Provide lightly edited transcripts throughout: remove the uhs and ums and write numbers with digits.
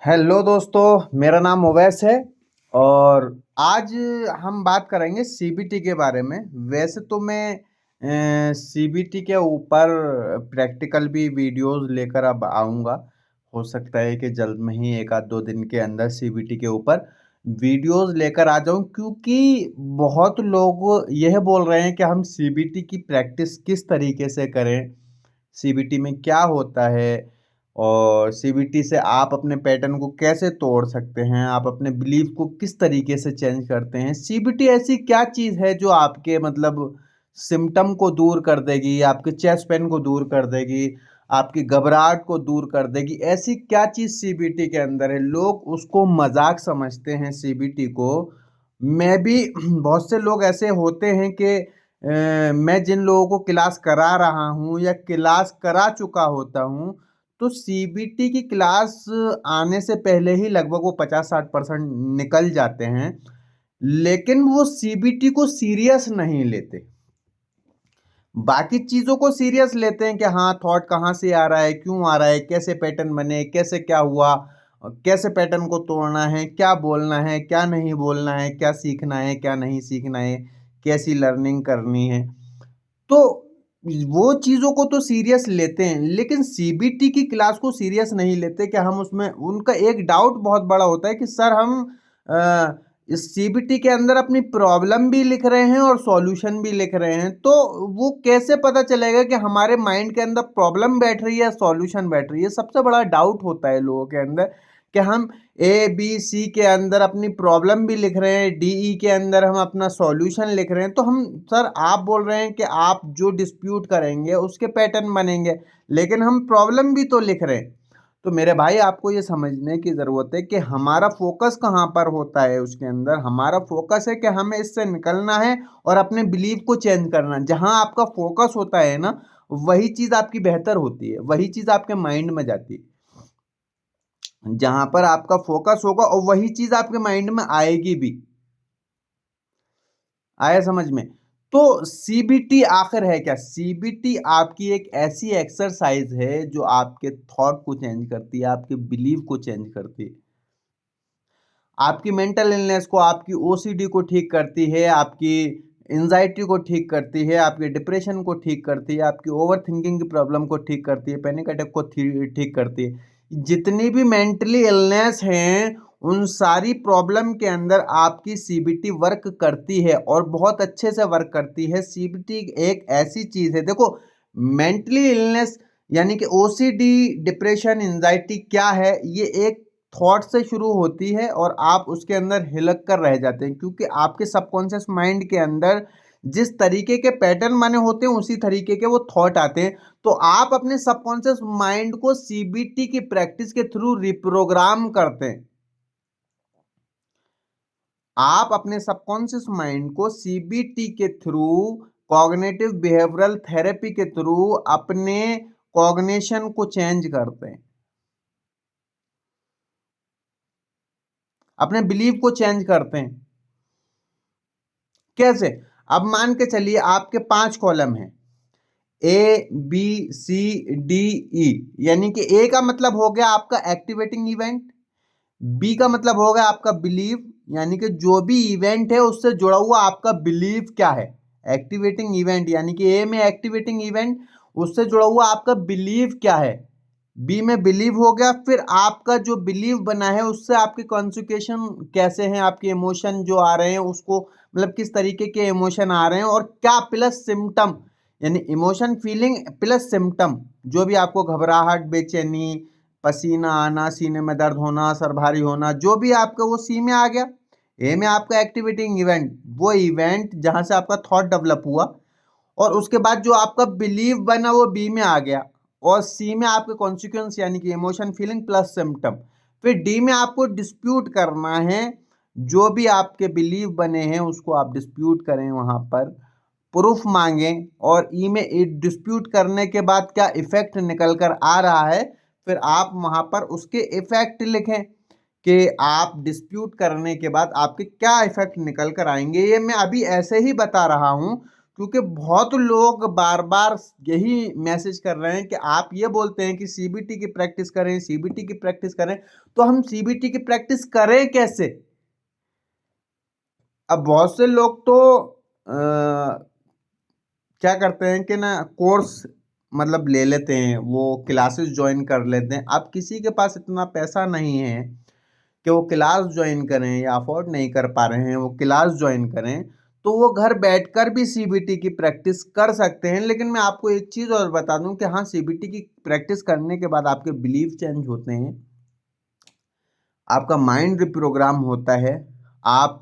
Hello दोस्तों, मेरा नाम ओवैस है और आज हम बात करेंगे सीबीटी के बारे में। वैसे तो मैं सीबीटी के ऊपर प्रैक्टिकल भी वीडियोस लेकर अब आऊँगा। हो सकता है कि जल्द में ही एक आध दो दिन के अंदर सीबीटी के ऊपर वीडियोस लेकर आ जाऊँ, क्योंकि बहुत लोग यह बोल रहे हैं कि हम सीबीटी की प्रैक्टिस किस तरीके से करें, सीबीटी में क्या होता है और सीबीटी से आप अपने पैटर्न को कैसे तोड़ सकते हैं, आप अपने बिलीफ को किस तरीके से चेंज करते हैं। सीबीटी ऐसी क्या चीज़ है जो आपके मतलब सिम्पटम को दूर कर देगी, आपके चेस्ट पेन को दूर कर देगी, आपकी घबराहट को दूर कर देगी। ऐसी क्या चीज़ सीबीटी के अंदर है? लोग उसको मजाक समझते हैं सीबीटी को। मैं भी बहुत से लोग ऐसे होते हैं कि मैं जिन लोगों को क्लास करा रहा हूँ या क्लास करा चुका होता हूँ, तो सीबीटी की क्लास आने से पहले ही लगभग वो 50-60% निकल जाते हैं, लेकिन वो सीबीटी को सीरियस नहीं लेते। बाकी चीज़ों को सीरियस लेते हैं कि हाँ, थॉट कहाँ से आ रहा है, क्यों आ रहा है, कैसे पैटर्न बने, कैसे क्या हुआ, कैसे पैटर्न को तोड़ना है, क्या बोलना है, क्या नहीं बोलना है, क्या सीखना है, क्या नहीं सीखना है, कैसी लर्निंग करनी है। तो वो चीज़ों को तो सीरियस लेते हैं, लेकिन सीबीटी की क्लास को सीरियस नहीं लेते कि हम उसमें उनका एक डाउट बहुत बड़ा होता है कि सर हम इस सीबीटी के अंदर अपनी प्रॉब्लम भी लिख रहे हैं और सॉल्यूशन भी लिख रहे हैं, तो वो कैसे पता चलेगा कि हमारे माइंड के अंदर प्रॉब्लम बैठ रही है, सॉल्यूशन बैठ रही है। सबसे बड़ा डाउट होता है लोगों के अंदर कि हम ए बी सी के अंदर अपनी प्रॉब्लम भी लिख रहे हैं, डी ई के अंदर हम अपना सॉल्यूशन लिख रहे हैं। तो हम सर आप बोल रहे हैं कि आप जो डिस्प्यूट करेंगे उसके पैटर्न बनेंगे, लेकिन हम प्रॉब्लम भी तो लिख रहे हैं। तो मेरे भाई आपको ये समझने की ज़रूरत है कि हमारा फोकस कहाँ पर होता है। उसके अंदर हमारा फोकस है कि हमें इससे निकलना है और अपने बिलीव को चेंज करना है। जहाँ आपका फोकस होता है ना, वही चीज़ आपकी बेहतर होती है, वही चीज़ आपके माइंड में जाती है। जहां पर आपका फोकस होगा और वही चीज आपके माइंड में आएगी भी। आया समझ में? तो सीबीटी आखिर है क्या? सीबीटी आपकी एक ऐसी एक्सरसाइज है जो आपके थॉट को चेंज करती है, आपके बिलीव को चेंज करती है, आपकी मेंटल इलनेस को, आपकी ओसीडी को ठीक करती है, आपकी एंजाइटी को ठीक करती है, आपके डिप्रेशन को ठीक करती है, आपकी ओवर थिंकिंग की प्रॉब्लम को ठीक करती है, पैनिक अटैक को ठीक करती है। जितनी भी मेंटली इलनेस हैं, उन सारी प्रॉब्लम के अंदर आपकी सीबीटी वर्क करती है और बहुत अच्छे से वर्क करती है। सीबीटी एक ऐसी चीज़ है, देखो, मेंटली इलनेस यानी कि ओसीडी, डिप्रेशन, एंजाइटी क्या है, ये एक थॉट से शुरू होती है और आप उसके अंदर हिलक कर रह जाते हैं, क्योंकि आपके सबकॉन्शियस माइंड के अंदर जिस तरीके के पैटर्न बने होते हैं उसी तरीके के वो थॉट आते हैं। तो आप अपने सबकॉन्शियस माइंड को सीबीटी की प्रैक्टिस के थ्रू रिप्रोग्राम करते हैं। आप अपने सबकॉन्शियस माइंड को सीबीटी के थ्रू, कॉग्निटिव बिहेवियरल थेरेपी के थ्रू अपने कॉग्निशन को चेंज करते हैं, अपने बिलीव को चेंज करते हैं। कैसे? अब मान के चलिए आपके 5 कॉलम हैं, A B C D E, यानी कि ए का मतलब हो गया आपका एक्टिवेटिंग इवेंट, बी का मतलब हो गया आपका बिलीव, यानी कि जो भी इवेंट है उससे जुड़ा हुआ आपका बिलीव क्या है, एक्टिवेटिंग इवेंट, यानी कि ए में एक्टिवेटिंग इवेंट, उससे जुड़ा हुआ आपका बिलीव क्या है, बी में बिलीव हो गया। फिर आपका जो बिलीव बना है उससे आपके कॉन्सिक्वेशन कैसे हैं, आपके इमोशन जो आ रहे हैं उसको मतलब किस तरीके के इमोशन आ रहे हैं, और क्या प्लस सिम्टम, यानी इमोशन फीलिंग प्लस सिम्टम, जो भी आपको घबराहट, बेचैनी, पसीना आना, सीने में दर्द होना, सर भारी होना, जो भी आपका वो सी में आ गया। ए में आपका एक्टिवेटिंग इवेंट, वो इवेंट जहां से आपका थॉट डेवलप हुआ, और उसके बाद जो आपका बिलीव बना वो बी में आ गया, और सी में आपके कॉन्सिक्वेंस यानी कि इमोशन फीलिंग प्लस सिम्टम। फिर डी में आपको डिस्प्यूट करना है, जो भी आपके बिलीव बने हैं उसको आप डिस्प्यूट करें, वहां पर प्रूफ मांगें, और ई में डिस्प्यूट करने के बाद क्या इफेक्ट निकल कर आ रहा है, फिर आप वहां पर उसके इफेक्ट लिखें कि आप डिस्प्यूट करने के बाद आपके क्या इफेक्ट निकल कर आएंगे। ये मैं अभी ऐसे ही बता रहा हूं, क्योंकि बहुत लोग बार-बार यही मैसेज कर रहे हैं कि आप ये बोलते हैं कि सीबीटी की प्रैक्टिस करें, सीबीटी की प्रैक्टिस करें, तो हम सीबीटी की प्रैक्टिस करें कैसे? अब बहुत से लोग तो क्या करते हैं कि ना कोर्स मतलब ले लेते हैं, वो क्लासेस जॉइन कर लेते हैं। अब किसी के पास इतना पैसा नहीं है कि वो क्लास जॉइन करें या अफोर्ड नहीं कर पा रहे हैं वो क्लास जॉइन करें, तो वो घर बैठकर भी सीबीटी की प्रैक्टिस कर सकते हैं। लेकिन मैं आपको एक चीज़ और बता दूं कि हाँ, सीबीटी की प्रैक्टिस करने के बाद आपके बिलीव चेंज होते हैं, आपका माइंड रिप्रोग्राम होता है, आप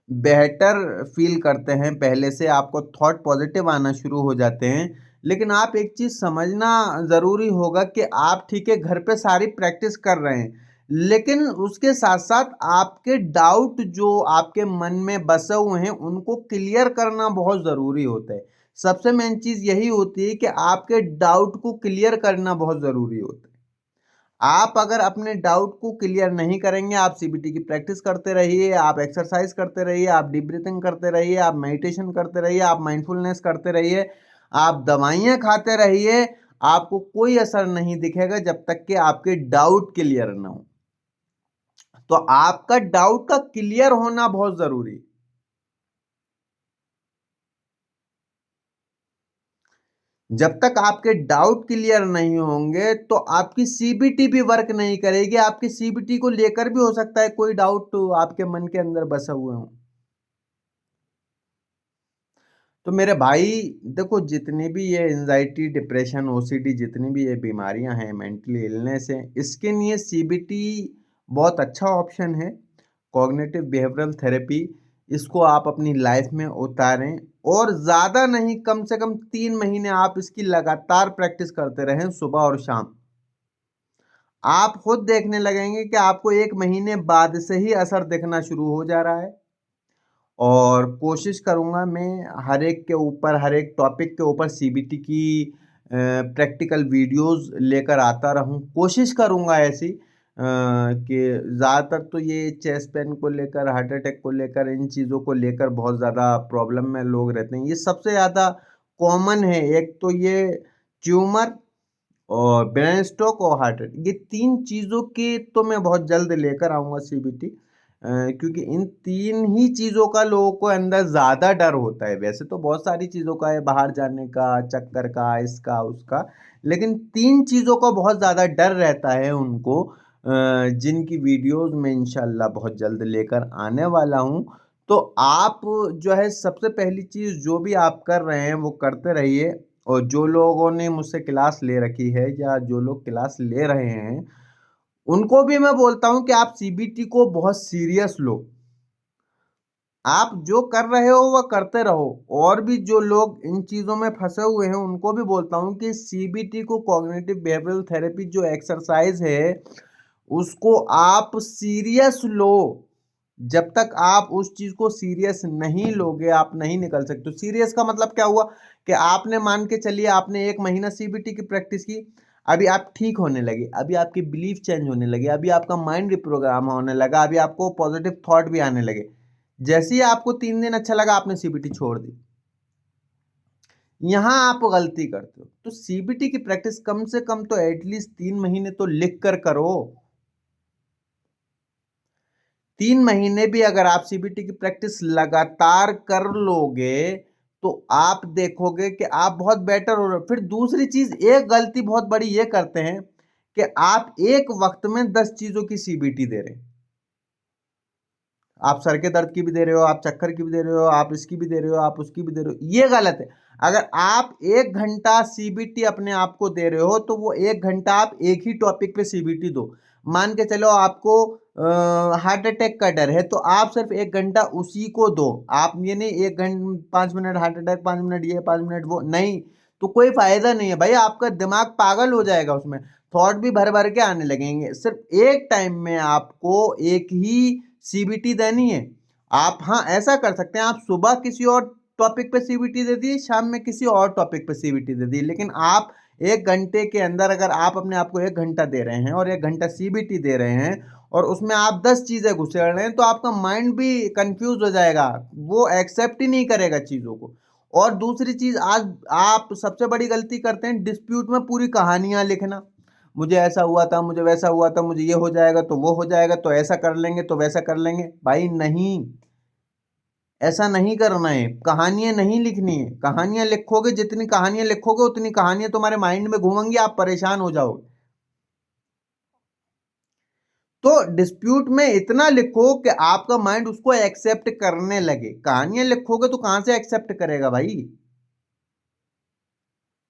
बेहतर फील करते हैं, पहले से आपको थॉट पॉजिटिव आना शुरू हो जाते हैं। लेकिन आप एक चीज़ समझना ज़रूरी होगा कि आप ठीक है घर पे सारी प्रैक्टिस कर रहे हैं, लेकिन उसके साथ-साथ आपके डाउट जो आपके मन में बसे हुए हैं, उनको क्लियर करना बहुत ज़रूरी होता है। सबसे मेन चीज़ यही होती है कि आपके डाउट को क्लियर करना बहुत ज़रूरी होता है। आप अगर अपने डाउट को क्लियर नहीं करेंगे, आप सीबीटी की प्रैक्टिस करते रहिए, आप एक्सरसाइज करते रहिए, आप डीप ब्रीथिंग करते रहिए, आप मेडिटेशन करते रहिए, आप माइंडफुलनेस करते रहिए, आप दवाइयाँ खाते रहिए, आपको कोई असर नहीं दिखेगा जब तक कि आपके डाउट क्लियर ना हो। तो आपका डाउट का क्लियर होना बहुत ज़रूरी है। जब तक आपके डाउट क्लियर नहीं होंगे तो आपकी सीबीटी भी वर्क नहीं करेगी। आपकी सीबीटी को लेकर भी हो सकता है कोई डाउट तो आपके मन के अंदर बसे हुए हों। तो मेरे भाई देखो, जितनी भी ये एंजाइटी, डिप्रेशन, ओसीडी, जितनी भी ये बीमारियां हैं, मेंटली इलनेस हैं, इसके लिए सीबीटी बहुत अच्छा ऑप्शन है। कॉग्निटिव बिहेवियरल थेरेपी, इसको आप अपनी लाइफ में उतारें और ज़्यादा नहीं, कम से कम 3 महीने आप इसकी लगातार प्रैक्टिस करते रहें सुबह और शाम। आप खुद देखने लगेंगे कि आपको 1 महीने बाद से ही असर दिखना शुरू हो जा रहा है। और कोशिश करूँगा मैं हर एक के ऊपर, हर एक टॉपिक के ऊपर सीबीटी की प्रैक्टिकल वीडियोस लेकर आता रहूँ। कोशिश करूँगा ऐसी कि ज़्यादातर तो ये चेस्ट पेन को लेकर, हार्ट अटैक को लेकर, इन चीज़ों को लेकर बहुत ज़्यादा प्रॉब्लम में लोग रहते हैं। ये सबसे ज़्यादा कॉमन है। एक तो ये ट्यूमर और ब्रेन स्ट्रोक और हार्ट अटैक, ये 3 चीज़ों के तो मैं बहुत जल्द लेकर आऊँगा सीबीटी, क्योंकि इन 3 ही चीज़ों का लोगों को अंदर ज़्यादा डर होता है। वैसे तो बहुत सारी चीज़ों का है, बाहर जाने का, चक्कर का, इसका, उसका, लेकिन 3 चीज़ों का बहुत ज़्यादा डर रहता है उनको, जिनकी वीडियोज़ मैं इंशाअल्लाह बहुत जल्द लेकर आने वाला हूँ। तो आप जो है सबसे पहली चीज़ जो भी आप कर रहे हैं वो करते रहिए, और जो लोगों ने मुझसे क्लास ले रखी है या जो लोग क्लास ले रहे हैं, उनको भी मैं बोलता हूँ कि आप सीबीटी को बहुत सीरियस लो। आप जो कर रहे हो वह करते रहो, और भी जो लोग इन चीज़ों में फँसे हुए हैं उनको भी बोलता हूँ कि सीबीटी को, कॉग्निटिव बिहेवियरल थेरेपी जो एक्सरसाइज है, उसको आप सीरियस लो। जब तक आप उस चीज़ को सीरियस नहीं लोगे, आप नहीं निकल सकते। सीरियस का मतलब क्या हुआ कि आपने, मान के चलिए, आपने 1 महीना सीबीटी की प्रैक्टिस की, अभी आप ठीक होने लगे, अभी आपके बिलीफ चेंज होने लगे, अभी आपका माइंड रिप्रोग्राम होने लगा, अभी आपको पॉजिटिव थॉट भी आने लगे। जैसे ही आपको 3 दिन अच्छा लगा, आपने सीबीटी छोड़ दी। यहाँ आप गलती करते हो। तो सीबीटी की प्रैक्टिस कम से कम तो एटलीस्ट 3 महीने तो लिख कर करो। 3 महीने भी अगर आप सीबीटी की प्रैक्टिस लगातार कर लोगे, तो आप देखोगे कि आप बहुत बेटर हो रहे हो। फिर दूसरी चीज, एक गलती बहुत बड़ी ये करते हैं कि आप एक वक्त में 10 चीजों की सीबीटी दे रहे हैं। आप सर के दर्द की भी दे रहे हो, आप चक्कर की भी दे रहे हो, आप इसकी भी दे रहे हो, आप उसकी भी दे रहे हो, ये गलत है। अगर आप 1 घंटा सीबीटी अपने आप को दे रहे हो, तो वो 1 घंटा आप एक ही टॉपिक पे सीबीटी दो। मान के चलो आपको हार्ट अटैक का डर है, तो आप सिर्फ 1 घंटा उसी को दो। आप ये नहीं 1 घंटा 5 मिनट हार्ट अटैक, 5 मिनट ये, 5 मिनट वो, नहीं। तो कोई फायदा नहीं है भाई, आपका दिमाग पागल हो जाएगा, उसमें थॉट भी भर भर के आने लगेंगे। सिर्फ एक टाइम में आपको एक ही सीबीटी देनी है। आप, हाँ, ऐसा कर सकते हैं, आप सुबह किसी और टॉपिक पे सीबीटी दे दी, शाम में किसी और टॉपिक पे सीबीटी दे दी, लेकिन आप 1 घंटे के अंदर अगर आप अपने आप को 1 घंटा दे रहे हैं और 1 घंटा सीबीटी दे रहे हैं, और उसमें आप 10 चीजें घुसेड़ रहे हैं, तो आपका माइंड भी कंफ्यूज हो जाएगा, वो एक्सेप्ट ही नहीं करेगा चीजों को। और दूसरी चीज, आज आप सबसे बड़ी गलती करते हैं डिस्प्यूट में पूरी कहानियां लिखना। मुझे ऐसा हुआ था, मुझे वैसा हुआ था, मुझे ये हो जाएगा तो वो हो जाएगा, तो ऐसा कर लेंगे तो वैसा कर लेंगे। भाई नहीं, ऐसा नहीं करना है। कहानियां नहीं लिखनी है। कहानियां लिखोगे, जितनी कहानियां लिखोगे उतनी कहानियां तुम्हारे माइंड में घूमेंगी, आप परेशान हो जाओगे। तो डिस्प्यूट में इतना लिखो कि आपका माइंड उसको एक्सेप्ट करने लगे। कहानियां लिखोगे तो कहां से एक्सेप्ट करेगा भाई।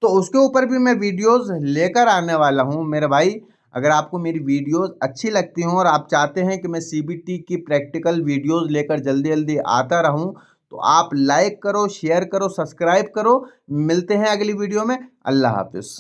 तो उसके ऊपर भी मैं वीडियोस लेकर आने वाला हूं मेरे भाई। अगर आपको मेरी वीडियोस अच्छी लगती हों और आप चाहते हैं कि मैं सीबीटी की प्रैक्टिकल वीडियोस लेकर जल्दी जल्दी आता रहूं, तो आप लाइक करो, शेयर करो, सब्सक्राइब करो। मिलते हैं अगली वीडियो में। अल्लाह हाफिज।